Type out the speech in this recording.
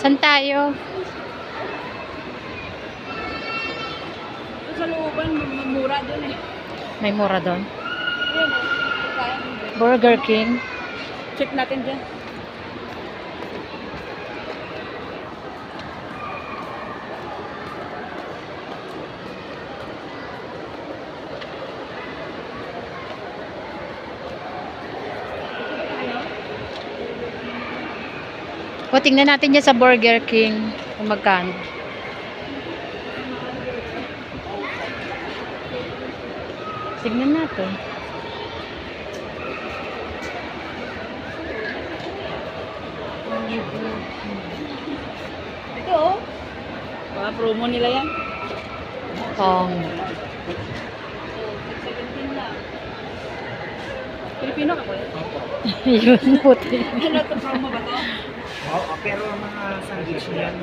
Saan tayo? Sa looban, mura doon eh. May mura doon. Ayan o. Pagkain. Burger King. Check natin dyan. O, tingnan natin yan sa Burger King. Kung magkano. Tingnan natin. Ito oh. Promo nila yan. Pong. 17 lang. Pilipino ka po yan? Yun, puti. Ano ito, promo ba to? Oo, pero mga sandwich niyan